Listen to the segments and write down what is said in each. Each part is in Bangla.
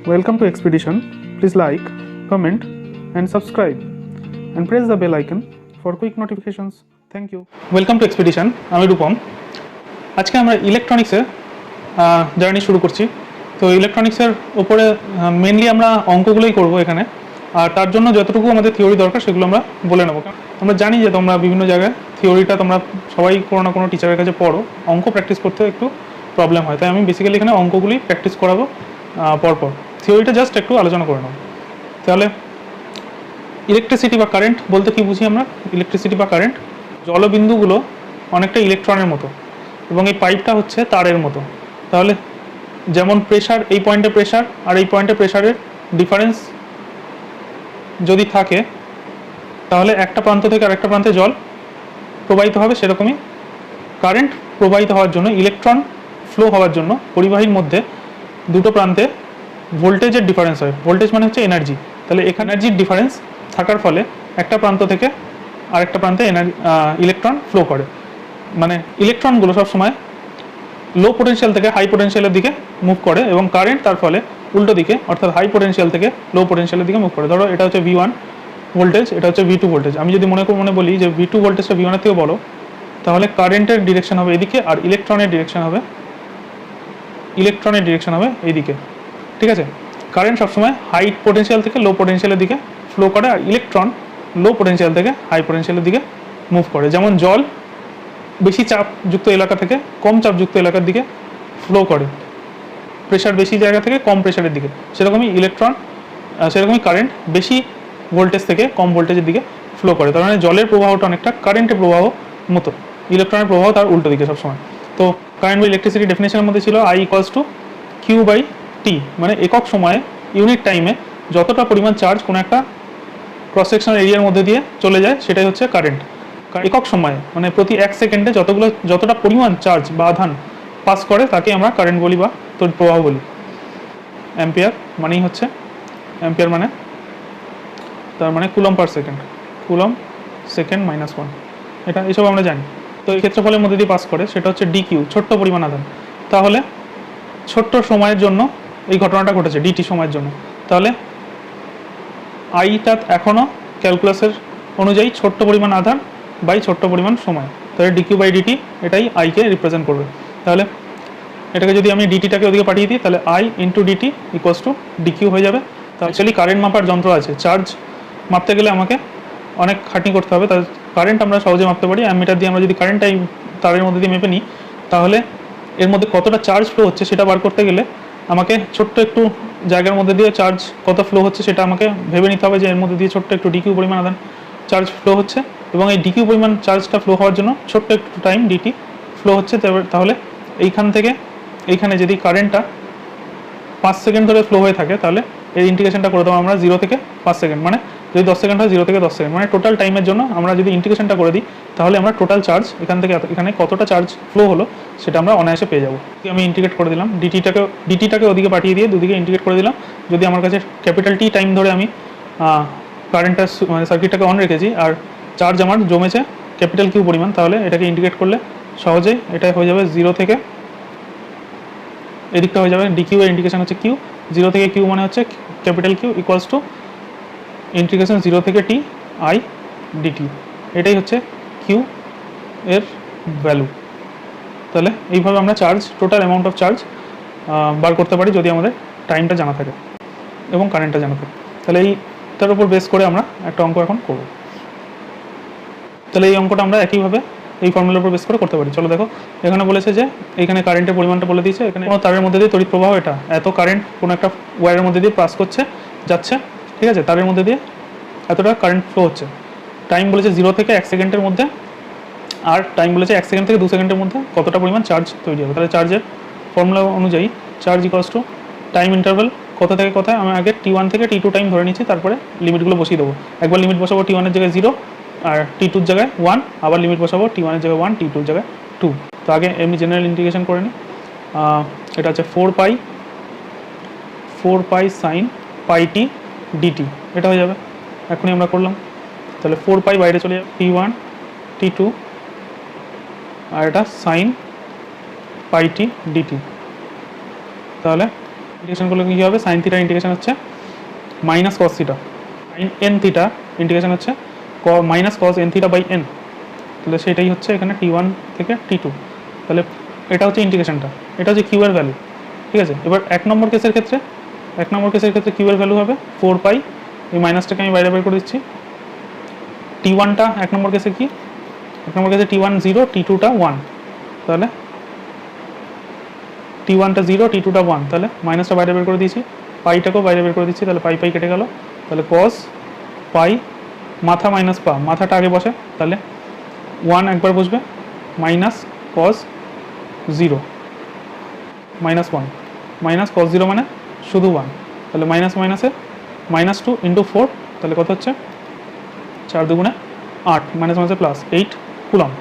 Welcome to Expedition. Please like, comment, and subscribe, and press the bell icon for quick notifications. Thank you. Welcome to Expedition. আমি রূপম। আজকে আমরা ইলেকট্রনিক্সের জার্নি শুরু করছি। তো ইলেকট্রনিক্সের উপরে মেনলি আমরা অঙ্কগুলোই করব এখানে, আর তার জন্য যতটুকু আমাদের থিওরি দরকার সেগুলো আমরা বলে নেব। আমরা জানি যে তোমরা বিভিন্ন জায়গায় থিওরিটা তোমরা সবাই কোনো না কোনো টিচারের কাছে পড়ো, অঙ্ক প্র্যাকটিস করতে একটু প্রবলেম হয়, তাই আমি বেসিক্যালি এখানে অঙ্কগুলি প্র্যাকটিস করাবো পরপর। থিওরিটা জাস্ট একটু আলোচনা করে নেব। তাহলে ইলেকট্রিসিটি বা কারেন্ট বলতে কি বুঝি আমরা? ইলেকট্রিসিটি বা কারেন্ট, জলবিন্দুগুলো অনেকটা ইলেকট্রনের মতো এবং এই পাইপটা হচ্ছে তারের মতো। তাহলে যেমন প্রেশার, এই পয়েন্টে প্রেশার আর এই পয়েন্টে প্রেশারের ডিফারেন্স যদি থাকে তাহলে একটা প্রান্ত থেকে আরেকটা প্রান্তে জল প্রবাহিত হবে, সেরকমই কারেন্ট প্রবাহিত হওয়ার জন্য, ইলেকট্রন ফ্লো হওয়ার জন্য পরিবাহীর মধ্যে দুটো প্রান্তে ভোল্টেজের ডিফারেন্স হয়। ভোল্টেজ মানে হচ্ছে এনার্জি। তাহলে এখানে এনার্জির ডিফারেন্স থাকার ফলে একটা প্রান্ত থেকে আরেকটা প্রান্তে ইলেকট্রন ফ্লো করে। মানে ইলেকট্রনগুলো সবসময় লো পোটেনশিয়াল থেকে হাই পোটেনশিয়ালের দিকে মুভ করে এবং কারেন্ট তার ফলে উল্টো দিকে, অর্থাৎ হাই পোটেনশিয়াল থেকে লো পোটেনশিয়ালের দিকে মুভ করে। ধরো এটা হচ্ছে V1 ভোল্টেজ, এটা হচ্ছে V2 ভোল্টেজ। আমি যদি মনে বলি যে V2 ভোল্টেজটা V1 এর থেকে বড়, তাহলে কারেন্টের ডিরেকশন হবে এদিকে আর ইলেকট্রনের ডিরেকশন হবে এইদিকে। ঠিক আছে? কারেন্ট সবসময় হাই পোটেনশিয়াল থেকে লো পোটেনশিয়ালের দিকে ফ্লো করে আর ইলেকট্রন লো পোটেনশিয়াল থেকে হাই পোটেনশিয়ালের দিকে মুভ করে। যেমন জল বেশি চাপযুক্ত এলাকা থেকে কম চাপযুক্ত এলাকার দিকে ফ্লো করে, প্রেশার বেশি জায়গা থেকে কম প্রেশারের দিকে, সেরকমই কারেন্ট বেশি ভোল্টেজ থেকে কম ভোল্টেজের দিকে ফ্লো করে। তার মানে জলের প্রবাহটা অনেকটা কারেন্টের প্রবাহ মতো, ইলেকট্রনের প্রবাহ তার উল্টো দিকে সবসময়। তো কারেন্ট বা ইলেকট্রিসিটি ডেফিনেশনের মধ্যে ছিল I=Q/T, মানে একক সময়ে ইউনিট টাইমে যতটা পরিমাণ চার্জ কোনো একটা ক্রস সেকশনাল এরিয়ার মধ্যে দিয়ে চলে যায় সেটাই হচ্ছে কারেন্ট। একক সময়ে মানে প্রতি 1 সেকেন্ডে যতটা পরিমাণ চার্জ বা আধান পাস করে তাকে আমরা কারেন্ট বলি বা তড়িৎ প্রবাহ বলি। অ্যাম্পিয়ার মানেই হচ্ছে, অ্যাম্পিয়ার মানে তার মানে coulomb per second, coulomb second -1, এটা এসব আমরা জানি। তো এই ক্ষেত্রফলের মধ্যে দিয়ে পাস করে সেটা হচ্ছে DQ, ছোট্ট পরিমাণ আধান। তাহলে ছোট্ট সময়ের জন্য এই ঘটনাটা ঘটেছে, DT সময়ের জন্য। তাহলে আইটা এখনও ক্যালকুলাসের অনুযায়ী ছোট্ট পরিমাণ আধান বাই ছোট্ট পরিমাণ সময়, তাহলে DQ/DT এটাই আইকে রিপ্রেজেন্ট করবে। তাহলে এটাকে যদি আমি ডিটিটাকে ওদিকে পাঠিয়ে দিই তাহলে I × DT = DQ হয়ে যাবে। তো অ্যাকচুয়ালি কারেন্ট মাপার যন্ত্র আছে, চার্জ মাপতে গেলে আমাকে অনেক খাটনি করতে হবে। তার কারেন্ট আমরা সহজে মাপতে পারি অ্যামিটার দিয়ে। আমরা যদি কারেন্টটাই তারের মধ্যে দিয়ে মেপে নিই তাহলে এর মধ্যে কতটা চার্জ ফ্লো হচ্ছে সেটা বার করতে গেলে আমাকে ছোট্ট একটু জায়গার মধ্যে দিয়ে চার্জ কত ফ্লো হচ্ছে সেটা আমাকে ভেবে নিতে হবে যে এর মধ্যে দিয়ে ছোট্ট একটু DQ পরিমাণ আধান চার্জ ফ্লো হচ্ছে এবং এই DQ পরিমাণ চার্জটা ফ্লো হওয়ার জন্য ছোট্ট একটু টাইম DT ফ্লো হচ্ছে। তাহলে এইখান থেকে এইখানে যদি কারেন্টটা 5 সেকেন্ড ধরে ফ্লো হয়ে থাকে তাহলে এই ইন্টিগ্রেশনটা করে দেবো আমরা 0 থেকে 5 সেকেন্ড, মানে যদি 10 সেকেন্ড হয় 0 থেকে 10 সেকেন্ড, মানে টোটাল টাইমের জন্য আমরা যদি ইন্টিগ্রেশনটা করে দিই তাহলে আমরা টোটাল চার্জ এখান থেকে এখানে কতটা চার্জ ফ্লো হলো সেটা আমরা অনায়াসে পেয়ে যাবো। আমি ইন্টিগ্রেট করে দিলাম, ডিটিটাকে ওদিকে পাঠিয়ে দিয়ে দুদিকে ইন্টিগ্রেট করে দিলাম। যদি আমার কাছে ক্যাপিটাল T টাইম ধরে আমি কারেন্টটা মানে সার্কিটটাকে অন রেখেছি আর চার্জ আমার জমেছে ক্যাপিটাল Q পরিমাণ, তাহলে এটাকে ইন্টিগ্রেট করলে সহজেই এটা হয়ে যাবে 0 থেকে এদিকটা হয়ে যাবে DQ এর ইন্টিগ্রেশন হচ্ছে Q, 0 থেকে Q মানে হচ্ছে ক্যাপিটাল Q = ইন্টিগ্রেশন 0 থেকে T I/DT। এটাই হচ্ছে Q এর ভ্যালু। তাহলে এইভাবে আমরা টোটাল অ্যামাউন্ট অফ চার্জ বার করতে পারি যদি আমাদের টাইমটা জানা থাকে এবং কারেন্টটা জানা থাকে। তাহলে তার উপর বেস করে আমরা একটা অঙ্ক এখন করব। তাহলে এই অঙ্কটা আমরা একইভাবে এই ফর্মুলার উপর বেস করে করতে পারি। চলো দেখো, এখানে বলেছে যে এখানে কারেন্টের পরিমাণটা বলে দিয়েছে, এখানে কোনো তারের মধ্যে দিয়ে তড়িৎ প্রবাহ, এটা এত কারেন্ট কোনো একটা ওয়্যারের মধ্যে দিয়ে পাস করছে যাচ্ছে, ঠিক আছে, তারের মধ্যে দিয়ে এতটা কারেন্ট ফ্লো হচ্ছে। টাইম বলেছে 0 থেকে 1 সেকেন্ডের মধ্যে, আর টাইম বলেছে 1 সেকেন্ড থেকে 2 সেকেন্ডের মধ্যে কতটা পরিমাণ চার্জ তৈরি হবে। তাহলে চার্জের ফর্মুলা অনুযায়ী চার্জ = টাইম ইন্টারভ্যাল কোথা থেকে কোথায়, আমি আগে T1 থেকে T2 টাইম ধরে নিচ্ছি, তারপরে লিমিটগুলো বসিয়ে দেবো। একবার লিমিট বসাবো T1 এর জায়গায় 0 আর T2 এর জায়গায় 1, আবার লিমিট বসাবো T1 এর জায়গায় 1, T2 এর জায়গায় 2। তো আগে এমনি জেনারেল ইন্টিগ্রেশন করে নিই। এটা হচ্ছে 4π sin πt dt, এটা হয়ে যাবে। এখনই আমরা করলাম, তাহলে 4π বাইরে চলে যাবে, T1 T2 আর এটা sin πt dt। তাহলে ইন্টিগ্রেশন করলে কী হবে, সাইন থিটা ইন্টিগ্রেশন হচ্ছে minus cos theta, sine n theta integration হচ্ছে minus cos n theta by n. তাহলে সেটাই হচ্ছে এখানে T1 থেকে T2। তাহলে এটা হচ্ছে ইন্টিগ্রেশনটা, এটা হচ্ছে কিউ এর ভ্যালু। ঠিক আছে, এবার এক নম্বর কেসের ক্ষেত্রে কিউ এর ভ্যালু হবে 4 পাই, এই মাইনাসটাকে আমি বাইরে বের করে দিচ্ছি। T1টা এক নম্বর কেসে কি, এক নম্বর কেসে T1 0, T2টা 1, তাহলে T1টা 0, T2টা 1, তাহলে মাইনাসটা বাইরে বের করে দিয়েছি, পাইটাকেও বাইরে বের করে দিচ্ছি, তাহলে পাই কেটে গেল। তাহলে কস পাই মাথা মাইনাস পা, মাথাটা আগে বসে, তাহলে 1 একবার বসবে, minus cos 0 minus 1, minus cos 0 মানে শুধু 1, তাহলে মাইনাস মাইনাসে -2 × 4, তাহলে কত হচ্ছে 4 দুগুণে 8, মাইনাস মাইনাসে প্লাস 8 কুলম।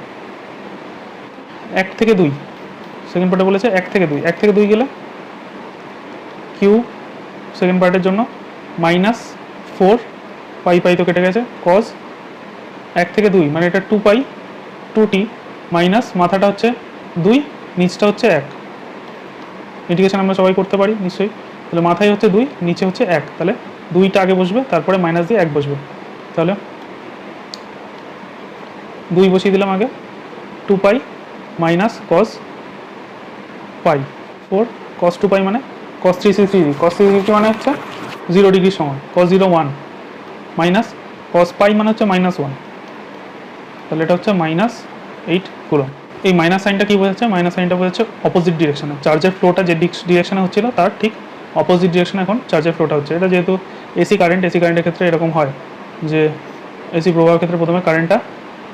1 থেকে 2 সেকেন্ড পার্টে বলেছে 1 থেকে 2, 1 থেকে 2 গেলে কিউ সেকেন্ড পার্টের জন্য -4 পাই তো কেটে গেছে, কস 1 থেকে 2 মানে এটা 2 পাই 2t, মাইনাস মাথাটা হচ্ছে 2, নিচটা হচ্ছে 1। ইন্টিগ্রেশন আমরা সবাই করতে পারি নিশ্চয়ই, তাহলে মাথায় হচ্ছে 2, নিচে হচ্ছে 1, তাহলে 2টা আগে বসবে, তারপরে মাইনাস দিয়ে 1 বসবে, তাহলে 2 বসিয়ে দিলাম আগে, 2 পাই মাইনাস কস পাই 4, কস 2 পাই মানে কস 360, কস 360 মানে হচ্ছে 0 ডিগ্রির সমান, কস 0 1, মাইনাস কস পাই মানে হচ্ছে -1, তাহলে এটা হচ্ছে -8 কুলম। এই মাইনাস সাইনটা কী বোঝাচ্ছে, মাইনাস সাইনটা বোঝাচ্ছে অপোজিট ডিরেকশনে, চার্জের ফ্লোটা যে ডিরেকশনে হচ্ছিল তার ঠিক অপোজিট ডিরেকশনে এখন চার্জের ফ্লোটা হচ্ছে। এটা যেহেতু এসি কারেন্টের ক্ষেত্রে এরকম হয় যে এসি প্রবাহের ক্ষেত্রে প্রথমে কারেন্টটা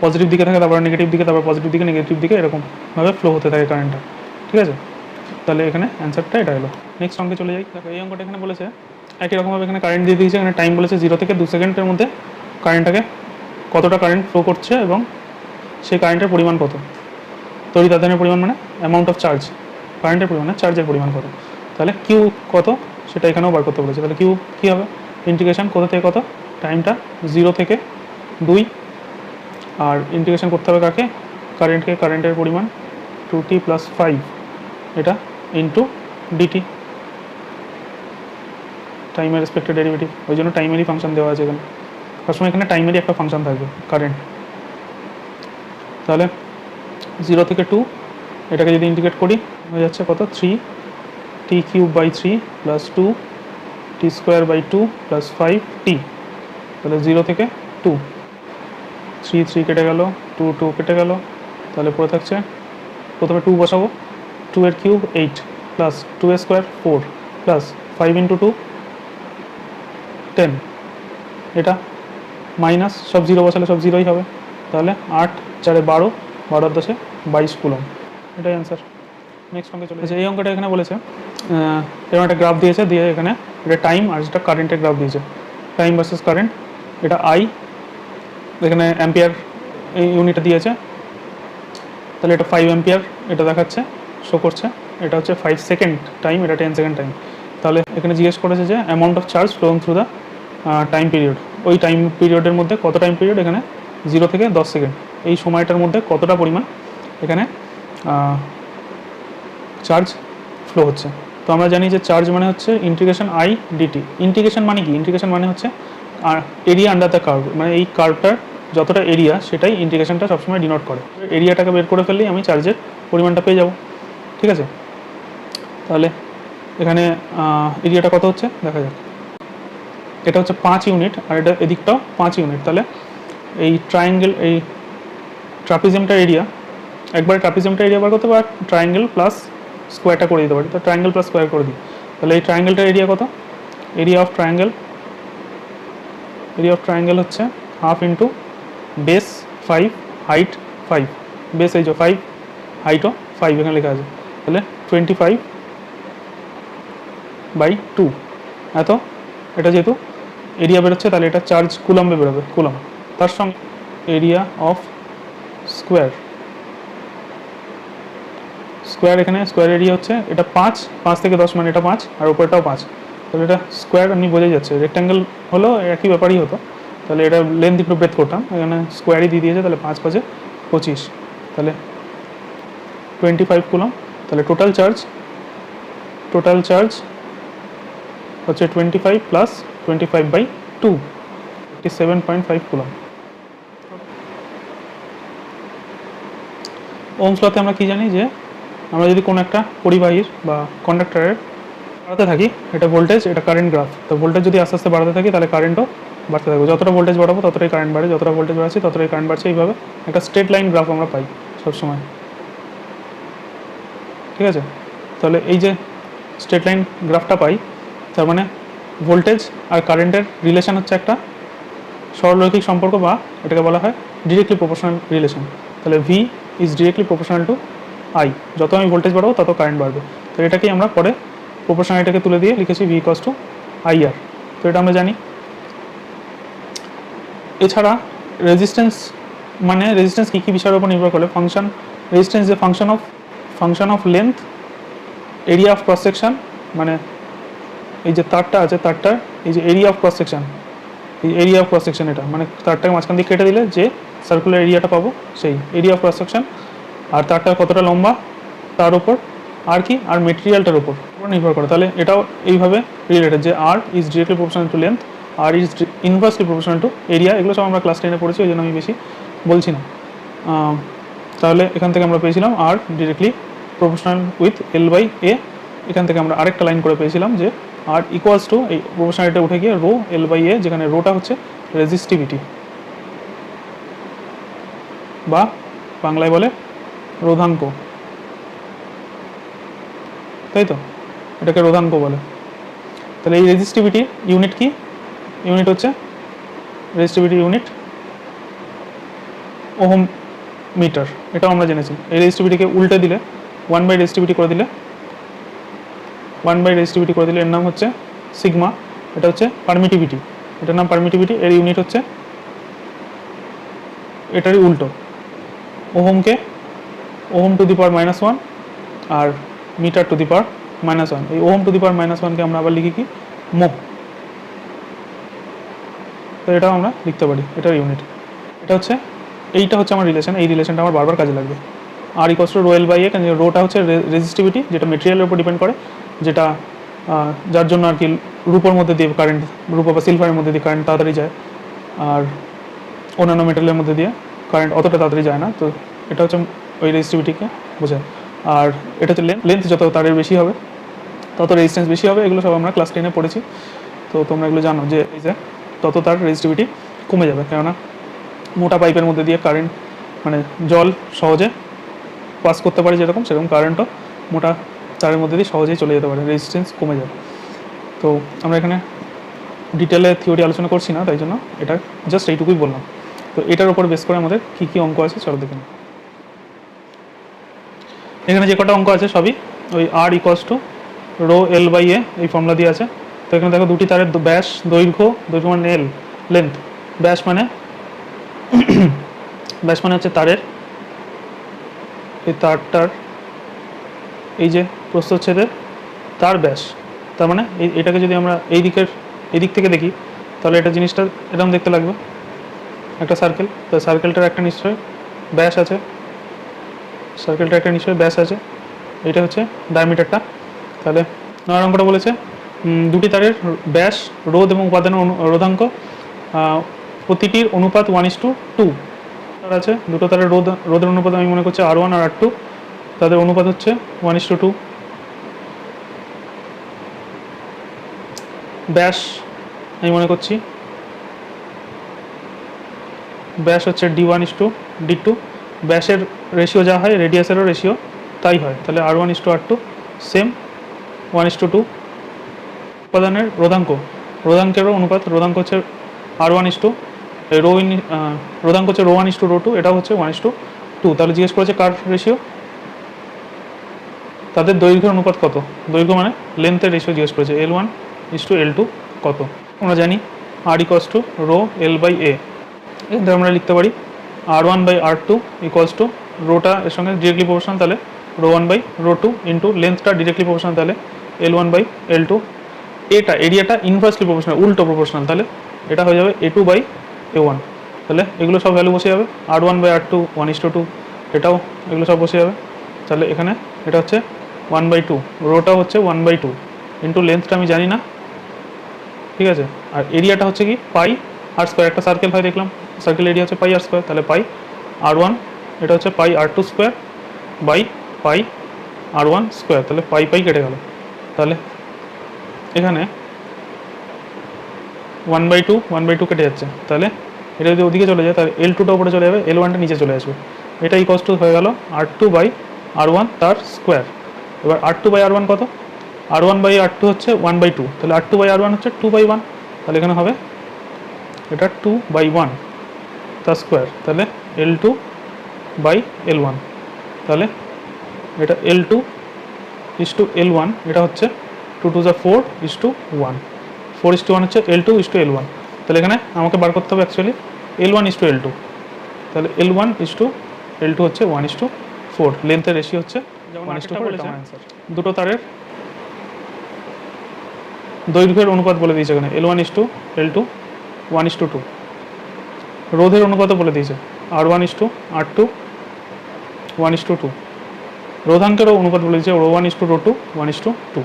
পজিটিভ দিকে থাকে, তারপর নেগেটিভ দিকে, তারপর পজিটিভ দিকে, নেগেটিভ দিকে, এরকমভাবে ফ্লো হতে থাকে কারেন্টটা। ঠিক আছে, তাহলে এখানে অ্যান্সারটা এটা এলো। নেক্সট অঙ্কে চলে যাই। দেখো এই অঙ্কটা এখানে বলেছে একই রকমভাবে এখানে কারেন্ট দিয়ে দিয়েছে, এখানে টাইম বলেছে 0 থেকে 2 সেকেন্ডের মধ্যে কারেন্টটাকে কতটা কারেন্ট ফ্লো করছে এবং সেই কারেন্টের পরিমাণ কত, তড়িৎ-আধানের পরিমাণ মানে অ্যামাউন্ট অফ চার্জ, কারেন্টের পরিমাণ চার্জের পরিমাণ কত, তাহলে কিউ কত সেটা এখানেও বার করতে বলেছে। তাহলে কিউ কী হবে, ইন্টিগ্রেশন কত থেকে কত, টাইমটা 0 থেকে 2, আর ইন্টিগ্রেশন করতে হবে কাকে, কারেন্টকে, কারেন্টের পরিমাণ 2t + 5 এটা ইন্টু ডিটি, টাইমের রেসপেক্টে ডেরিভেটিভ, ওই জন্য টাইমেরই ফাংশন দেওয়া আছে এখানে, সবসময় এখানে টাইমেরই একটা ফাংশন থাকবে কারেন্ট। তাহলে 0 থেকে 2 এটাকে যদি ইন্টিগ্রেট করি হয়ে যাচ্ছে কত, 3t³/3 + 2t²/2 + 5t, তাহলে 0 থেকে 2, 3 কেটে গেল, 2 কেটে গেল, তাহলে পড়ে থাকছে প্রথমে 2 বসাবো, 2 এর কিউব 8 প্লাস 2 এর স্কোয়ার 4 প্লাস 5 × 2 10, এটা মাইনাস সব 0 বসালে সব 0ই হবে, তাহলে 8 4 12, 12 10 22 কুলম, এটাই অ্যান্সার। নেক্সট অঙ্কে চলে এই অঙ্কটা এখানে বলেছে এরকম একটা গ্রাফ দিয়েছে, দিয়ে এখানে এটা টাইম আর যেটা কারেন্টের গ্রাফ দিয়েছে, টাইম ভার্সেস কারেন্ট, এটা আই, এখানে অ্যাম্পিয়ার এই ইউনিটটা দিয়েছে, তাহলে এটা 5 অ্যাম্পিয়ার এটা দেখাচ্ছে, শো করছে, এটা হচ্ছে 5 সেকেন্ড টাইম, এটা 10 সেকেন্ড টাইম। তাহলে এখানে জিজ্ঞেস করেছে যে amount of charge flowing through the time period, ওই টাইম পিরিয়ডের মধ্যে কত টাইম পিরিয়ড, এখানে 0 থেকে 10 সেকেন্ড, এই সময়টার মধ্যে কতটা পরিমাণ এখানে চার্জ ফ্লো হচ্ছে। তো আমরা জানি যে চার্জ মানে হচ্ছে ইন্টিগ্রেশন আই ডিটি। ইন্টিগ্রেশন মানে কি, ইন্টিগ্রেশন মানে হচ্ছে এরিয়া আন্ডার দ্য কার্ভ, মানে এই কার্ভটার যতটা এরিয়া সেটাই ইন্টিগ্রেশনটা সবসময় ডিনোট করে। এরিয়াটাকে বের করে ফেললেই আমি চার্জের পরিমাণটা পেয়ে যাব। ঠিক আছে, তাহলে এখানে এরিয়াটা কত হচ্ছে দেখা যাক, এটা হচ্ছে 5 ইউনিট আর এটা এদিকটাও 5 ইউনিট, তাহলে এই ট্রায়াঙ্গেল, এই ট্রাপিজিয়ামটার এরিয়া, একবার ট্রাপিজিয়ামটার এরিয়া বার করতে, বা ট্রায়াঙ্গেল প্লাস স্কোয়ারটা করে দিতে পারি, তো ট্রায়াঙ্গেল প্লাস স্কোয়ার করে দিই, তাহলে এই ট্রায়াঙ্গেলটার এরিয়া কত, এরিয়া অফ ট্রায়াঙ্গেল হচ্ছে half into base 5 height 5, base এই যে 5 হাইটও 5 এখানে লেখা আছে, তাহলে 25/2 এত, এটা যেহেতু এরিয়া বেরোচ্ছে তাহলে এটা চার্জ কুলম্বে বেরোবে, কুলম, তার সঙ্গে এরিয়া অফ স্কোয়ার, এখানে স্কোয়ার এরিয়া হচ্ছে এটা 5 থেকে 10 মানে এটা 5 আর উপরটাও 5, তাহলে এটা স্কোয়ার এমনি বোঝাই যাচ্ছে, রেক্ট্যাঙ্গেল হলো একই ব্যাপারই হতো, তাহলে এটা লেন্থ একটু ব্রেথ করতাম, এখানে স্কোয়ারই দিয়ে দিয়েছে, তাহলে 5 5 25, তাহলে 25 কুলম, তাহলে টোটাল চার্জ হচ্ছে 25 প্লাস 25/2, 87.5 কুলম্ব। ওহমস লতে আমরা কি জানি যে আমরা যদি কোনো একটা পরিবাহীর বা কন্ডাক্টরের বাড়াতে থাকি, এটা ভোল্টেজ, এটা কারেন্ট গ্রাফ, তো ভোল্টেজ যদি আস্তে আস্তে বাড়াতে থাকি তাহলে কারেন্টও বাড়তে থাকবে। যতটা ভোল্টেজ বাড়াবো ততটাই কারেন্ট বাড়ে, যতটা ভোল্টেজ বাড়াচ্ছি ততটাই কারেন্ট বাড়ছে। এইভাবে একটা স্ট্রেট লাইন গ্রাফ আমরা পাই সবসময়, ঠিক আছে? তাহলে এই যে স্ট্রেট লাইন গ্রাফটা পাই, তার মানে ভোল্টেজ আর কারেন্টের রিলেশন হচ্ছে একটা সরলরৈখিক সম্পর্ক, বা এটাকে বলা হয় ডিরেক্টলি প্রপোর্শনাল রিলেশন। তাহলে V is directly proportional two I, যত আমি ভোল্টেজ বাড়াবো তত কারেন্ট বাড়বে। তো এটাকেই আমরা পরে প্রপোর্শনালিটাকে তুলে দিয়ে লিখেছি ভি ইকুয়ালস টু আই আর। তো এটা আমরা জানি। এছাড়া রেজিস্ট্যান্স, মানে রেজিস্ট্যান্স কী কী বিষয়ের উপর নির্ভর করে? ফাংশন রেজিস্ট্যান্স যে function of length, area of cross section, মানে এই যে তারটা আছে, তারটার এই যে এরিয়া অফ ক্রস সেকশন, এই এরিয়া অফ ক্রস সেকশন, এটা মানে তারটাকে মাঝখান দিয়ে কেটে দিলে যে সার্কুলার এরিয়াটা পাবো সেই এরিয়া অফ ক্রস সেকশন। আর তারটা কতটা লম্বা তার উপর, আর কি, আর মেটেরিয়ালটার উপর নির্ভর করে। তাহলে এটাও এইভাবে রিলেটেড যে R is directly proportional to length, R is inversely proportional to area. এগুলো সব আমরা ক্লাস 10-এ পড়েছি, ওই জন্য আমি বেশি বলছি না। তাহলে এখান থেকে আমরা পেয়েছিলাম R directly proportional with L by A. এখান থেকে আমরা আরেকটা লাইন করে পেয়েছিলাম যে আর ইকুয়ালস টু, এই প্রপোর্শনালিটা উঠে গিয়ে রো এল বাই এ, যেখানে রোটা হচ্ছে রেজিস্টিভিটি, বা বাংলায় বলে রোধাঙ্ক, তাই তো, এটাকে রোধাঙ্ক বলে। তাহলে এই রেজিস্টিভিটি ইউনিট কি? ইউনিট হচ্ছে রেজিস্টিভিটি ইউনিট ওহম মিটার, এটাও আমরা জেনেছি। এই রেজিস্টিভিটিকে উল্টে দিলে 1/রেজিস্টিভিটি করে দিলে, 1/রেজিস্টিভিটি করে দিলে এর নাম হচ্ছে সিগমা। এটা হচ্ছে পারমিটিভিটি, এটার নাম পারমিটিভিটি। এর ইউনিট হচ্ছে এটারই উল্টো, ওহমকে ওহম টু দি পাওয়ার -1 আর মিটার টু দি পাওয়ার -1। এই ওহম টু দি পাওয়ার -1কে আমরা আবার লিখি কি? মো। তো এটাও আমরা লিখতে পারি, এটার ইউনিট। এটা হচ্ছে, এইটা হচ্ছে আমার রিলেশন, এই রিলেশনটা আমার বারবার কাজে লাগবে। R equals to rho L by A, কারণ রোটা হচ্ছে রেজিস্টিভিটি, যেটা মেটেরিয়ালের উপর ডিপেন্ড করে, যেটা যার জন্য আর কি রূপোর মধ্যে দিয়ে কারেন্ট, রূপো বা সিলভারের মধ্যে দিয়ে কারেন্ট তাড়াতাড়ি যায়, আর অন্যান্য মেটেরিয়ালের মধ্যে দিয়ে কারেন্ট অতটা তাড়াতাড়ি যায় না। তো এটা হচ্ছে ওই রেজিস্টিভিটিকে বোঝায়। আর এটা হচ্ছে লেন্থ, যত তারের বেশি হবে তত রেজিস্ট্যান্স বেশি হবে। এগুলো সব আমরা ক্লাস 10-এ পড়েছি, তো তোমরা এগুলো জানো যে এই যে তত তার রেজিস্টিভিটি কমে যাবে, কেননা মোটা পাইপের মধ্যে দিয়ে কারেন্ট, মানে জল সহজে পাস করতে পারে যেরকম, সেরকম কারেন্টও মোটা তারের মধ্যে দিয়ে সহজেই চলে যেতে পারে, রেজিস্ট্যান্স কমে যাবে। তো আমরা এখানে ডিটেলে থিওরি আলোচনা করছি না, তাই জন্য এটা জাস্ট এইটুকুই বললাম। তো এটার উপর বেস করে আমাদের কী কী অঙ্ক আছে চলো দেখে নিই। এখানে যে কটা অঙ্ক আছে সবই ওই R equals to rho L by A, এই ফর্মুলা দিয়ে আছে। তো এখানে দেখো দুটি তারের ব্যাস, দৈর্ঘ্য মানে এল, লেন্থ, ব্যাস মানে ব্যাস মানে হচ্ছে তারের, এই তারটার এই যে প্রস্থচ্ছেদের তার ব্যাস। তার মানে এটাকে যদি আমরা এই দিক থেকে দেখি, তাহলে এটা জিনিসটা এরকম দেখতে লাগবে, একটা সার্কেল। তো সার্কেলটার একটা নিশ্চয় ব্যাস আছে, সার্কেলটার একটা নিশ্চয় ব্যাস আছে, এটা হচ্ছে ডায়ামিটারটা। তাহলে 9 অঙ্কটা বলেছে দুটি তারের ব্যাস, রোধ এবং উপাদানের রোধাঙ্ক প্রতিটির অনুপাত 1:2 আছে। দুটো তারের রোধের অনুপাত আমি মনে করছি R1 আর R2, তাদের অনুপাত হচ্ছে 1:2। ব্যাস আমি মনে করছি ব্যাস হচ্ছে D1:D2, ব্যাসের রেশিও যা হয় রেডিয়াসেরও রেশিও তাই হয়, তাহলে R1:R2 সেম 1:2। উপাদানের রোধাঙ্কেরও অনুপাত, রোধাঙ্ক হচ্ছে R1:, রোধাঙ্ক হচ্ছে ρ1:ρ2, এটাও হচ্ছে 1:2। তাহলে জিজ্ঞেস করেছে কার রেশিও, তাদের দৈর্ঘ্যের অনুপাত কত, দৈর্ঘ্য মানে লেন্থের রেশিও জিজ্ঞেস করেছে, L1:L2 কত। আমরা জানি R equals to rho L by A, এখান আমরা লিখতে পারি R1/R2 ইকুয়ালস টু রোটা এর সঙ্গে ডিরেক্টলি প্রপোর্শনাল, তাহলে ρ1/ρ2 ইন্টু লেন্থটা ডিরেক্টলি প্রপোর্শনাল, তাহলে L1/L2। এটা এরিয়াটা ইনভার্সলি প্রপোর্শনাল, উল্টো প্রপোর্শনাল, তাহলে এটা হয়ে যাবে A2/A1। তাহলে এগুলো সব ভ্যালু বসে যাবে, R1/R2 1:2, এটাও এগুলো সব বসে যাবে। তাহলে এখানে এটা হচ্ছে 1/2, রোটাও হচ্ছে 1/2 ইন্টু লেন্থটা আমি জানি না, ঠিক আছে। আর এরিয়াটা হচ্ছে কি পাই আর স্কোয়ার, একটা সার্কেল হয় দেখলাম, সার্কেল এরিয়া হচ্ছে পাই আর স্কোয়ার, তাহলে পাই R1 এটা হচ্ছে pi R2 square by pi R1 square, তাহলে পাই পাই কেটে গেল। তাহলে এখানে 1/2 কেটে যাচ্ছে, তাহলে এটা যদি ওদিকে চলে যায় তাহলে L2টা উপরে চলে যাবে, L1টা নিচে চলে আসবে। এটা ইকোয়াস টু হয়ে গেল R2/R1 তার স্কোয়ার। এবার R2/R1 কত? R1/R2 হচ্ছে 1/2, তাহলে R2/R1 হচ্ছে 2/1, তাহলে এখানে হবে এটা 2/1 তার স্কোয়ার, তাহলে L2/L1, তাহলে এটা L2:L1, এটা হচ্ছে 2 2 4 1, 4:1 হচ্ছে L2:L1, তাহলে এখানে আমাকে বার করতে হবে অ্যাকচুয়ালি L1:L2, তাহলে L1:L2 হচ্ছে 1:4, লেন্থের রেশিও হচ্ছে 1:4, এটা আমার অ্যান্সার। দুটো তারের দৈর্ঘ্যের অনুপাত বলে দিয়েছে এখানে L1:L2 1:2, রোধের অনুপাতও বলে দিয়েছে R1:R2 1:2, রোধাঙ্কেরও অনুপাত বলে দিয়েছে ρ1:ρ2 1:2।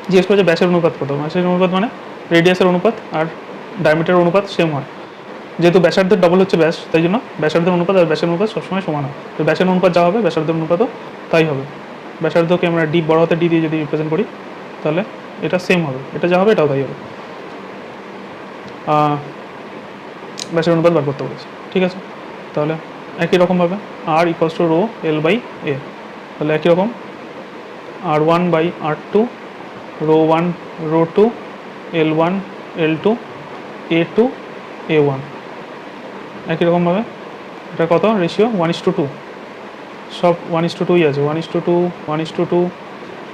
জিজ্ঞেস করেছে ব্যাসের অনুপাত কত, ব্যাসের অনুপাত মানে রেডিয়াসের অনুপাত আর ডায়ামিটারের অনুপাত সেম হয়, যেহেতু ব্যাসার্ধের ডবল হচ্ছে ব্যাস, তাই জন্য ব্যাসার্ধের অনুপাত আর ব্যাসের অনুপাত সবসময় সমান হয়। তো ব্যাসের অনুপাত যা হবে ব্যাসার্ধের অনুপাতও তাই হবে। ব্যাসার্ধকে আমরা ডি বড় হাতে ডি দিয়ে যদি রিপ্রেজেন্ট করি তাহলে এটা সেম হবে, এটা যা হবে এটাও তাই হবে। ব্যাসের অনুপাত বার করতে বলেছে, ঠিক আছে। তাহলে একই রকমভাবে R=ρ/L/A, তাহলে একই রকম R1/R2 ρ1 ρ2 L1 L2 A2 A1, একই রকমভাবে এটা কত রেশিও 1:2, সব 1:2ই আছে, 1:2 1:2,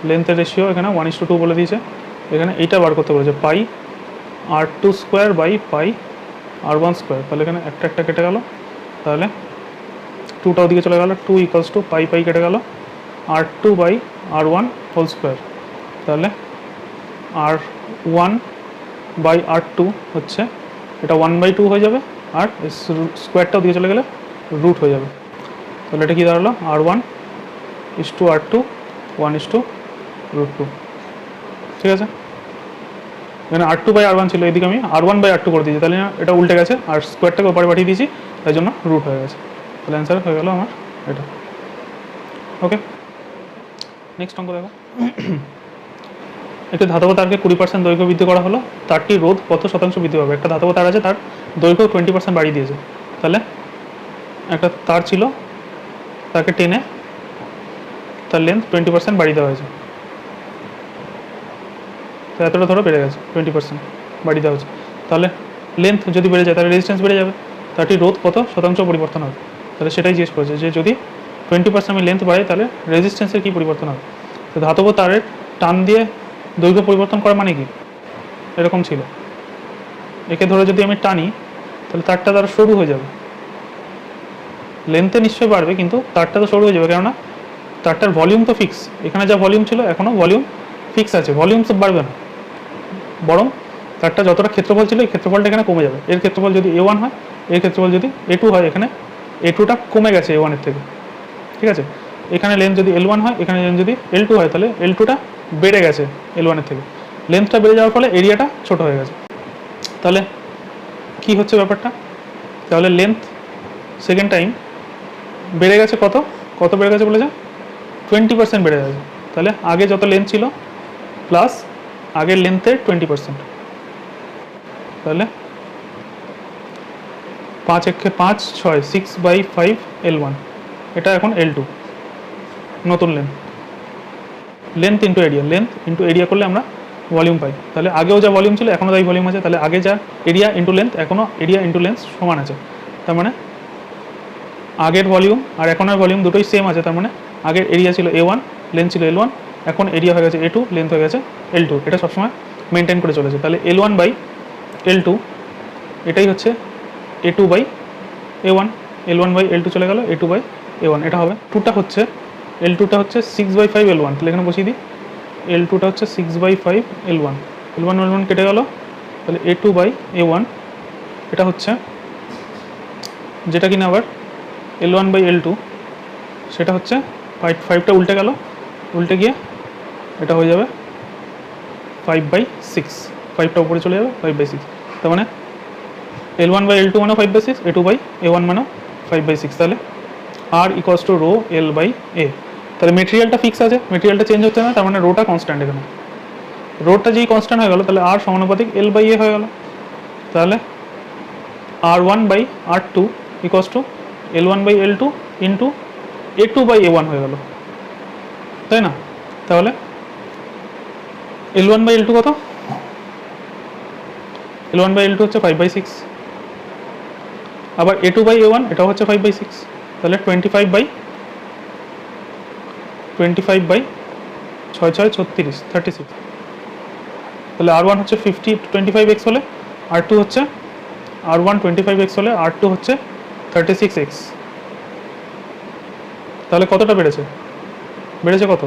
লেন্থের রেশিও এখানে 1:2 বলে দিয়েছে। এখানে এইটা বার করতে বলেছে pi R2 square by pi R1 square, তাহলে এখানে একটা একটা কেটে গেল, তাহলে 2টা ওদিকে চলে গেল, 2 পাই পাই কেটে গেল R2/R1 হোল স্কোয়ার, তাহলে R1/R2 হচ্ছে এটা 1/2 হয়ে যাবে, আর স্কোয়ারটা ওদিকে চলে গেলে রুট হয়ে যাবে, তাহলে এটা কী দাঁড়ালো R1:R2 1:√2, ঠিক আছে। এখানে R2/R1 ছিল, এদিকে আমি R1/R2 করে দিয়েছি, তাহলে এটা উল্টে গেছে আর স্কোয়ারটাকে ওপারে পাঠিয়ে দিয়েছি, তাই জন্য রুট হয়ে গেছে, তাহলে অ্যান্সার হয়ে গেল আমার এটা। ওকে, নেক্সট অঙ্ক দেখো। একটি ধাতব তারকে 20% দৈর্ঘ্য বৃদ্ধি করা হলো, তারটির রোধ কত শতাংশ বৃদ্ধি পাবে? একটা ধাতব তার আছে, তার দৈর্ঘ্য 20% বাড়িয়ে দিয়েছে, তাহলে একটা তার ছিল, তাকে টেনে তার লেন্থ 20% বাড়িয়ে দেওয়া হয়েছে, তো এতটা ধরো বেড়ে গেছে, 20% বাড়িয়ে দেওয়া হয়েছে, তাহলে লেন্থ যদি বেড়ে যায় তাহলে রেজিস্ট্যান্স বেড়ে যাবে, তারটির রোধ কত শতাংশ পরিবর্তন হবে? তাহলে সেটাই জিজ্ঞেস করেছে যে যদি 20% আমি লেন্থ বাড়াই তাহলে রেজিস্ট্যান্সের কী পরিবর্তন হবে। তো ধাতব তারের টান দিয়ে দৈর্ঘ্য পরিবর্তন করা মানে কি, এরকম ছিল, একে ধরে যদি আমি টানি তাহলে তারটা তার সরু হয়ে যাবে, লেন্থে নিশ্চয়ই বাড়বে কিন্তু তারটা তো সরু হয়ে যাবে, কেননা তারটার ভলিউম তো ফিক্স, এখানে যা ভলিউম ছিল এখনও ভলিউম ফিক্স আছে, ভলিউম তো বাড়বে না, বরং তারটা যতটা ক্ষেত্রফল ছিল এই ক্ষেত্রফলটা এখানে কমে যাবে। এর ক্ষেত্রফল যদি A1 হয়, এর ক্ষেত্রফল যদি A2 হয়, এখানে A2টা কমে গেছে A1-এর থেকে, ঠিক আছে। এখানে লেন্থ যদি L1 হয়, এখানে লেন্থ যদি L2 হয়, তাহলে L2টা বেড়ে গেছে L1-এর থেকে, লেন্থটা বেড়ে যাওয়ার ফলে এরিয়াটা ছোট হয়ে গেছে। তাহলে কি হচ্ছে ব্যাপারটা, তাহলে লেন্থ সেকেন্ড টাইম বেড়ে গেছে, কত কত বেড়ে গেছে বলেছে 20% বেড়ে গেছে, তাহলে আগে যত লেন্থ ছিল প্লাস আগের লেন্থের 20%, তাহলে 5 একে 5 6 6/5 L1, এটা এখন L2 নতুন length into area, length into area করলে আমরা ভলিউম পাই, তাহলে আগেও যা ভলিউম ছিল এখনও তাই ভলিউম আছে, তাহলে আগে যা এরিয়া ইন্টু লেন্থ এখনও এরিয়া ইন্টু লেন্থ সমান আছে, তার মানে আগের ভলিউম আর এখনের ভলিউম দুটোই সেম আছে, তার মানে আগের এরিয়া ছিল A1, লেন্থ ছিল L1, এখন এরিয়া হয়ে গেছে A2, লেন্থ হয়ে গেছে L2, এটা সবসময় মেনটেন করে চলেছে। তাহলে L1/L2 এটাই হচ্ছে A2/A1, L1/L2 চলে গেল A2/A1, এটা হবে। L2টা হচ্ছে 6/5 L1, তাহলে এখানে বসিয়ে দিই, L2টা হচ্ছে 6/5 L1, L1 কেটে গেল, তাহলে A2/A1 এটা হচ্ছে যেটা কিনা আবার L1/L2, সেটা হচ্ছে 5টা উল্টে গেল, উল্টে গিয়ে এটা হয়ে যাবে 5/6, 5টা উপরে চলে যাবে 5/6, তার মানে L1 বাই L2 মানে 5/6, A2 বাই A1 মানে 5/6, তাহলে R equals to rho L by A। তাহলে মেটেরিয়ালটা ফিক্স আছে, মেটেরিয়ালটা চেঞ্জ হচ্ছে না, তার মানে রোটা কনস্ট্যান্ট। এখানে রোডটা যেই কনস্ট্যান্ট হয়ে গেল তাহলে আর সমানুপাতিক L বাই A হয়ে গেল। তাহলে R1 by R2 equals to L1 by L2 into A2 by A1 হয়ে গেল, তাই না? তাহলে L1 বাই L2 কত? L1 বাই L2 হচ্ছে 5/6, আবার A2 বাই A1 এটাও হচ্ছে 5/6, তাহলে 25 বাই 6 6 36, 36। তাহলে R1 হচ্ছে 25x হলে R2 হচ্ছে R1 25x হলে R2 হচ্ছে 36x। তাহলে কতটা বেড়েছে? বেড়েছে কত?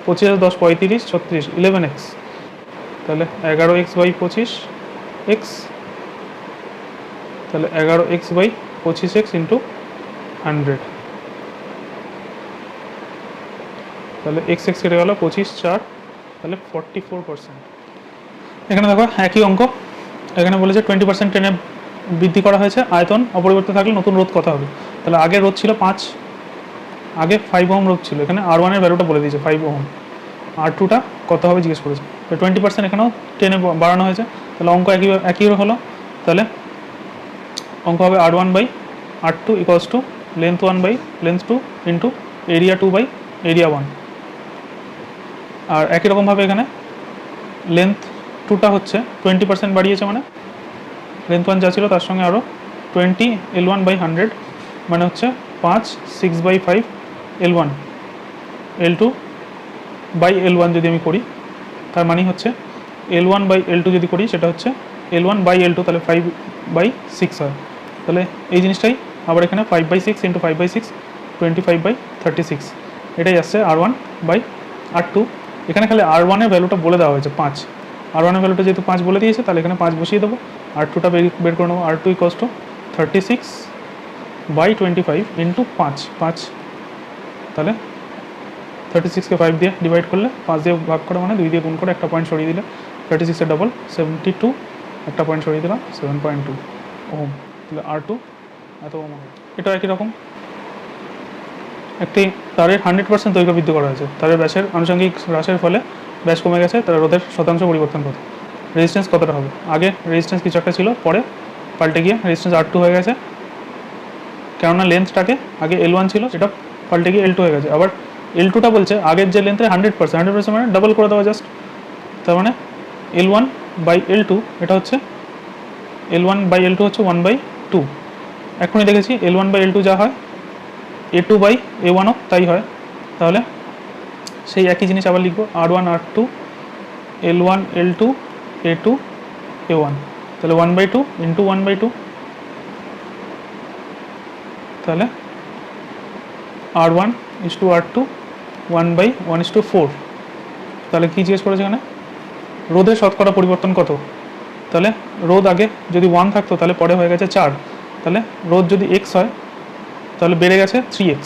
25 10 35 36, 11x। তাহলে 11x বাই 25x, তাহলে 11x বাই 25x ইন্টু 100, তাহলে x কেটে গেল 25 4, তাহলে 44%। এখানে দেখো একই অঙ্ক, এখানে বলেছে 20% টেনে বৃদ্ধি করা হয়েছে, আয়তন অপরিবর্তিত থাকলে নতুন রোধ কত হবে? তাহলে আগে রোধ ছিল 5, আগে 5 ওহম রোধ ছিল, এখানে R1 এর ভ্যালুটা বলে দিয়েছে 5 ওহম, R2টা কত হবে জিজ্ঞেস করেছে। তো 20% এখানেও টেনে বাড়ানো হয়েছে, তাহলে অঙ্ক একই হলো। তাহলে অঙ্ক হবে R1 by R2 equals to length 1 by length 2 into area 2 by area 1। আর একই রকমভাবে এখানে লেন্থ 2টা হচ্ছে 20% বাড়িয়েছে, মানে লেন্থ 1 যা ছিল তার সঙ্গে আরও 20 L1 বাই 100, মানে হচ্ছে 5 6/5 L1, L2 বাই L1 যদি আমি করি তার মানে হচ্ছে L1 বাই L2 যদি করি সেটা হচ্ছে L1 বাই L2, তাহলে 5/6 হয়। তাহলে এই জিনিসটাই আবার এখানে 5/6 ইন্টু 5/6 25/36, এটাই আসছে R1 বাই R2। এখানে খালি R1 এর ভ্যালুটা বলে দেওয়া হয়েছে 5, R1 এর ভ্যালুটা যেহেতু 5 বলে দিয়েছে তাহলে এখানে 5 বসিয়ে দেবো, R2টা বের করে নেবো। R2 ইকুয়ালস টু 36/25 ইন্টু 5, তাহলে 36কে 5 দিয়ে ডিভাইড করলে 5 দিয়ে ভাগ করে মানে 2 দিয়ে গুণ করে একটা পয়েন্ট সরিয়ে দিলে 36 ডবল 72, একটা পয়েন্ট সরিয়ে দিলাম 7.2 ওহম, তাহলে R2 এত ওহম হবে। এটা একই রকম একটি তারের 100% দৈর্ঘ্য বৃদ্ধি করা হয়েছে, তারের ব্যাসের আনুষঙ্গিক হ্রাসের ফলে ব্যাস কমে গেছে, তার রোধের শতাংশ পরিবর্তন কত? রেজিস্ট্যান্স কতটা হবে? আগে রেজিস্ট্যান্স কিছু একটা ছিল, পরে পাল্টে গিয়ে রেজিস্ট্যান্স R2 হয়ে গেছে, কেননা লেন্থটাকে আগে L1 ছিল সেটা পাল্টে গিয়ে L2 হয়ে গেছে। আবার L2টা বলছে আগের যে লেন্থের 100% মানে ডাবল করে দেওয়া জাস্ট, তার মানে L1 বাই L2 এটা হচ্ছে L1 বাই L2 হচ্ছে 1/2। এখনই দেখেছি L1 বাই L2 যা হয় A2 বাই A1ও তাই হয়, তাহলে সেই একই জিনিস আবার লিখবো R1 R2 L1 L2 A2 A1, তাহলে 1/2 ইন্টু 1/2, তাহলে R1 is to R2 1/1:4। তাহলে কি জিজ্ঞেস করেছে এখানে? রোধের শতকরা পরিবর্তন কত? তাহলে রোধ আগে যদি 1 থাকতো তাহলে পরে হয়ে গেছে 4, তাহলে রোধ যদি x হয় তাহলে বেড়ে গেছে 3x,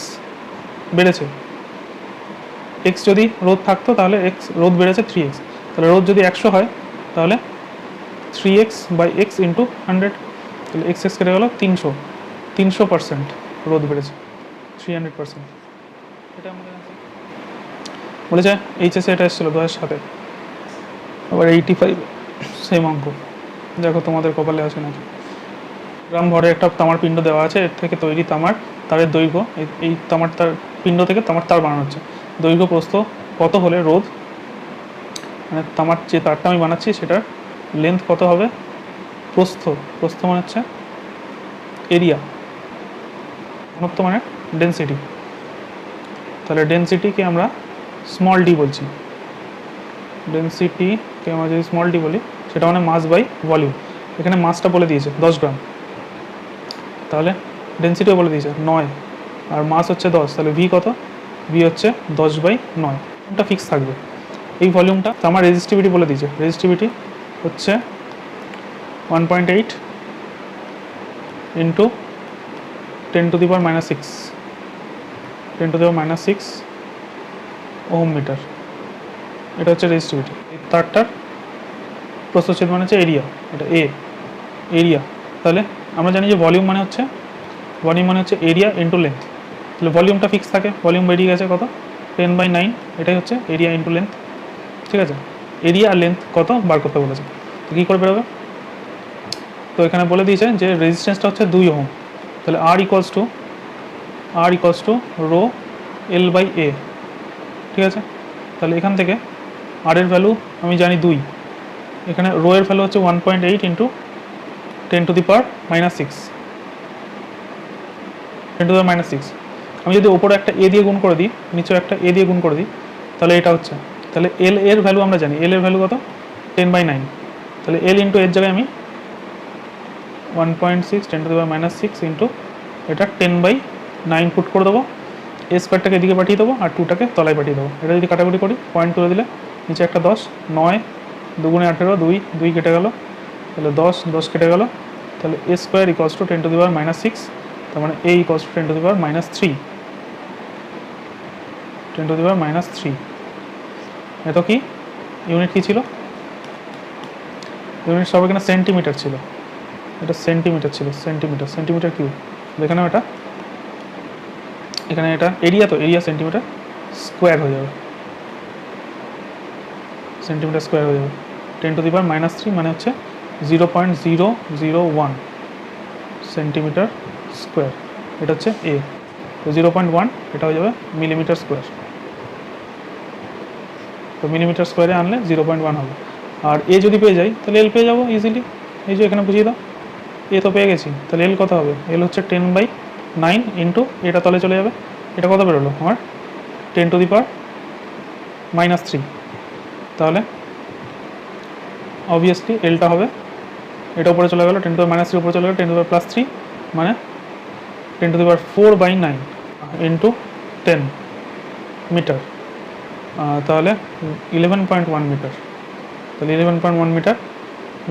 বেড়েছে। x যদি রোধ থাকতো তাহলে x রোধ বেড়েছে 3x, তাহলে রোধ যদি 100 হয় তাহলে 3x বাই x ইন্টু 100, তাহলে x কেটে গেল 300% রোধ বেড়েছে 300%। এটা আমাদের বলেছে এইচএসে এটা এসেছিলো 2007, আবার 85 সেম অঙ্ক। দেখো তোমাদের কপালে আছে নাকি। গ্রাম ভরে একটা তামার পিণ্ড দেওয়া আছে, এর থেকে তৈরি তারের দৈর্ঘ্য, এই তামার তার পিণ্ড থেকে তামার তার বানানো হচ্ছে, দৈর্ঘ্য প্রস্থ কত হলে রোধ, মানে তামার যে তারটা আমি বানাচ্ছি সেটার লেন্থ কত হবে, প্রস্থ মানে হচ্ছে এরিয়া, ঘনত্ব মানে ডেন্সিটি। তাহলে ডেন্সিটিকে আমরা স্মল ডি বলছি, ডেন্সিটিকে আমরা যদি স্মল ডি বলি সেটা মানে মাস বাই ভলিউম। এখানে মাসটা বলে দিয়েছে 10 গ্রাম, তাহলে ডেন্সিটিও বলে দিয়েছে 9, আর মাস হচ্ছে 10, তাহলে ভি কত? ভি হচ্ছে 10/9, এটা ফিক্স থাকবে। এই ভলিউমটা আমার রেজিস্টিভিটি বলে দিয়েছে, রেজিস্টিভিটি হচ্ছে 1.8 ইন্টু 10⁻⁶ ওহম মিটার, এটা হচ্ছে রেজিস্টিভিটি। এই তারটার প্রস্থচ্ছেদ মানে হচ্ছে এরিয়া, এটা এ এরিয়া। তাহলে আমরা জানি যে ভলিউম মানে হচ্ছে এরিয়া ইন্টু লেন্থ। তাহলে ভলিউমটা ফিক্স থাকে, ভলিউম বেরিয়ে গেছে কত 10/9, এটাই হচ্ছে এরিয়া ইন্টু লেন্থ। ঠিক আছে, এরিয়া আর লেন্থ কত বার করতে বলেছে, তো কী করে বেরোবে? তো এখানে বলে দিয়েছে যে রেজিস্ট্যান্সটা হচ্ছে 2 ওহম। তাহলে R equals to rho L by A. ঠিক আছে, তাহলে এখান থেকে আর এর ভ্যালু আমি জানি 2, এখানে রো এর ভ্যালু হচ্ছে 1.8 ইন্টু 10⁻⁻6, 10⁻⁻6। আমি যদি ওপরে একটা এ দিয়ে গুণ করে দিই, নিচেও একটা এ দিয়ে গুণ করে দিই, তাহলে এটা হচ্ছে, তাহলে এল এর ভ্যালু আমরা জানি, এল এর ভ্যালু কত 10/9। তাহলে এল ইন্টু এর জায়গায় আমি 1.6 10⁻⁻6 ইন্টু এটা 10/9 ফুট করে দেবো, এ স্কোয়ারটাকে এদিকে পাঠিয়ে দেবো আর 2টাকে তলায় পাঠিয়ে দেবো। এটা যদি কাটাকুটি করি, পয়েন্ট তুলে দিলে নিচে একটা 10, 9 2 × 18, 2 কেটে গেল, তাহলে 10 কেটে গেল, তাহলে এ স্কোয়ার ইকুয়ালস টু 10⁻⁻6, তার মানে এ ইকুয়ালস টু 10⁻⁻3, 10⁻⁻3। এত কি ইউনিট কী ছিল? ইউনিট সব এখানে সেন্টিমিটার ছিল, এটা সেন্টিমিটার ছিল, সেন্টিমিটার কিউব। এখানে এটা এরিয়া, তো এরিয়া সেন্টিমিটার স্কোয়ার হয়ে যাবে, সেন্টিমিটার স্কোয়ার হয়ে যাবে। 10⁻⁻3 মানে হচ্ছে 0.001 সেন্টিমিটার স্কোয়ার, এটা হচ্ছে এ। তো 0.1 এটা হয়ে যাবে মিলিমিটার স্কোয়ার, তো মিলিমিটার স্কোয়ারে আনলে 0.1 হবে। আর এ যদি পেয়ে যাই তাহলে এল পেয়ে যাবো ইজিলি, এই যে এখানে বুঝিয়ে দাও, এ তো পেয়ে গেছি, তাহলে এল কত হবে? এল হচ্ছে 10/9 ইন্টু এটা তলে চলে যাবে, এটা কত বেরোলো আমার 10⁻⁻3। তাহলে অবভিয়াসলি এলটা হবে, এটা উপরে চলে গেলো 10⁻⁻3 উপরে চলে গেলো 10⁻+3 মানে 10⁻⁴/9 ইন্টু 10 মিটার, তাহলে 11.1 মিটার। তাহলে 11.1 মিটার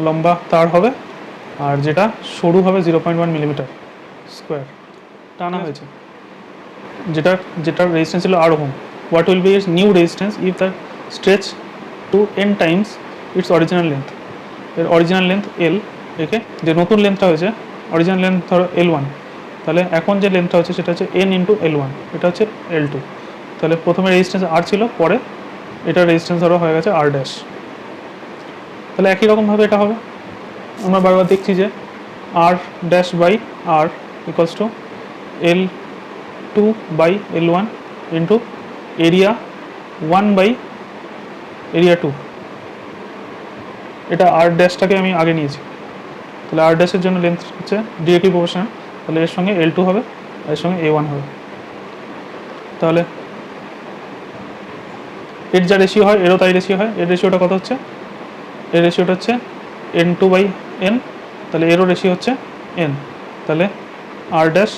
লম্বা তার হবে, আর যেটা সরু হবে 0.1 মিলিমিটার স্কোয়ার টানা হয়েছে। যেটার রেজিস্ট্যান্স ছিল R ohm. What will be its new resistance if the stretch to n times its original length. এর অরিজিনাল লেন্থ এল, একে যে নতুন লেন্থটা হয়েছে অরিজিনাল লেন্থ ধরো L1, তাহলে এখন যে লেন্থটা হচ্ছে সেটা হচ্ছে n ইন্টু L1, এটা হচ্ছে L2। তাহলে প্রথমে রেজিস্ট্যান্স আর ছিল, পরে এটার রেজিস্ট্যান্স ধরো হয়ে গেছে R ড্যাশ। তাহলে একই রকমভাবে এটা হবে, আমরা বারবার দেখছি যে R dash by R equals to L2 by L1 into area 1 by area 2। এটা আর ড্যাশটাকে আমি আগে নিয়েছি, তাহলে আর ড্যাশের জন্য লেন্থ হচ্ছে ডিরেক্টলি প্রপোর্শনাল, তাহলে এর সঙ্গে L2 হবে, এর সঙ্গে A1 হবে। তাহলে এর যা রেশিও হয় এরও তাই রেশিও হয়। এর রেশিওটা কত হচ্ছে? এর রেশিওটা হচ্ছে n2/n, তাহলে এরও রেশিও হচ্ছে n, তাহলে R dash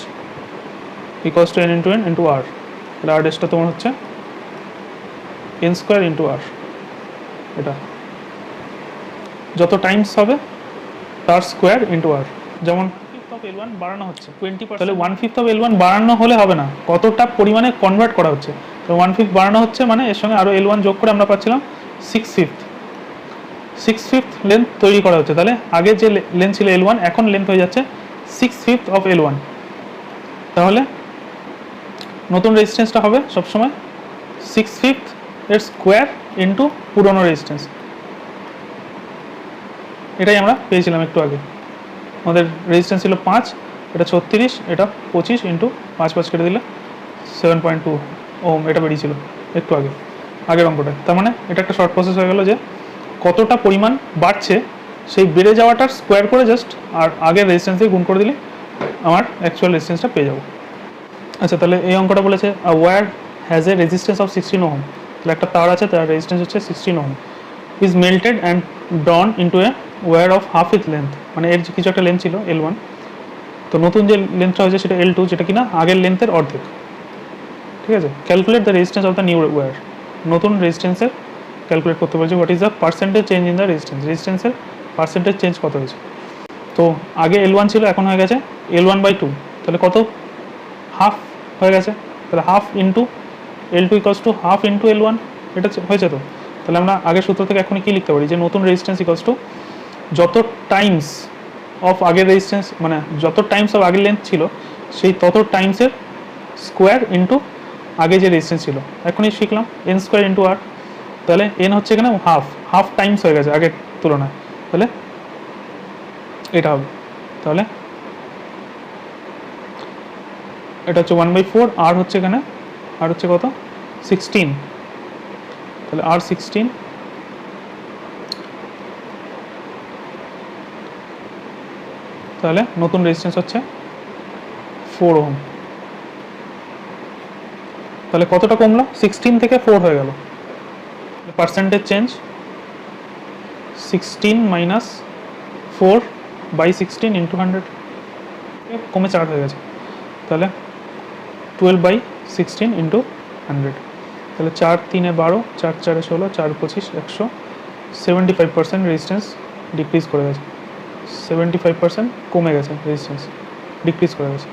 equals to n into n into R. তাহলে আর ড্যাশটা তোমার হচ্ছে n স্কোয়ার ইন্টু আর। এটা যত টাইমস হবে তার স্কোয়ার ইন্টু আর। যেমন 1/5 অফ L1 বাড়ানো হচ্ছে 20%, তাহলে 1/5 অফ L1 বাড়ানো হলে হবে না, কতটা পরিমাণে কনভার্ট করা হচ্ছে। তো 1/5 বাড়ানো হচ্ছে মানে এর সঙ্গে আরও L1 যোগ করে আমরা পাচ্ছিলাম 6/5 লেন্থ তৈরি করা হচ্ছে। তাহলে আগে যে লেন্থ ছিল L1, এখন লেন্থ হয়ে যাচ্ছে 6/5 অফ L1। তাহলে নতুন রেজিস্ট্যান্সটা হবে সবসময় 6/5 এর স্কোয়ার ইন্টু পুরনো রেজিস্ট্যান্স। এটাই আমরা পেয়েছিলাম একটু আগে, আমাদের রেজিস্ট্যান্স ছিল 5, এটা 36, এটা 25 ইন্টু 5 কেটে দিলে 7.2 ওহম এটা বেরিয়েছিল একটু আগের অঙ্কটা। তার মানে এটা একটা শর্ট প্রসেস হয়ে গেল যে কতটা পরিমাণ বাড়ছে সেই বেড়ে যাওয়াটার স্কোয়ার করে জাস্ট আর আগের রেজিস্ট্যান্স দিয়ে গুণ করে দিলে আমার অ্যাকচুয়াল রেজিস্ট্যান্সটা পেয়ে যাবো। আচ্ছা, তাহলে এই অঙ্কটা বলেছে wire has a resistance of 16 ohm. তাহলে একটা তার আছে, তার রেজিস্ট্যান্স হচ্ছে 16 ohm, is melted and drawn into a wire of half its length. মানে এর কিছু একটা লেন্থ ছিল L1, তো নতুন যে লেন্থটা হয়েছে সেটা L2, যেটা কিনা আগের লেন্থের অর্ধেক। ঠিক আছে, calculate the resistance of the new wire. নতুন রেজিস্ট্যান্সের ক্যালকুলেট করতে বলছে what is the percentage change in the রেজিস্ট্যান্সের পার্সেন্টেজ চেঞ্জ কত হয়েছে। তো আগে L1 ছিল, এখন হয়ে গেছে L1/2, তাহলে কত? হাফ হয়ে গেছে। তাহলে half into L2 equals to half into L1, এটা হয়েছে। তো তাহলে আমরা আগের সূত্র থেকে এখনই কী লিখতে পারি, যে নতুন রেজিস্ট্যান্স ইকুয়ালস টু যত টাইমস অফ আগের রেজিস্ট্যান্স, মানে যত টাইমস অফ আগের লেন্থ ছিল সেই তত টাইমসের স্কোয়ার ইন্টু আগে যে রেজিস্ট্যান্স ছিল। এখনই শিখলাম এন স্কোয়ার ইন্টু আর, তাহলে এন হচ্ছে এখানে হাফ টাইমস হয়ে গেছে আগের তুলনায়, তাহলে এটা হবে। তাহলে এটা হচ্ছে 1/4, আর হচ্ছে এখানে আর হচ্ছে কত 16, তাহলে আর 16, তাহলে নতুন রেজিস্ট্যান্স হচ্ছে 4 ওহম। তাহলে কতটা কমলো, 16 থেকে 4 হয়ে গেল। পার্সেন্টেজ চেঞ্জ 16 মাইনাস 4/16 ইন্টু 100, কমে 4 হয়ে গেছে। তাহলে 12/16 ইন্টু 100, তাহলে 4 3 12, 4 4 16, 4 25, 100, 75% রেজিস্ট্যান্স ডিক্রিজ করে গেছে, 75% কমে গেছে রেজিস্ট্যান্স, ডিক্রিজ করে গেছে।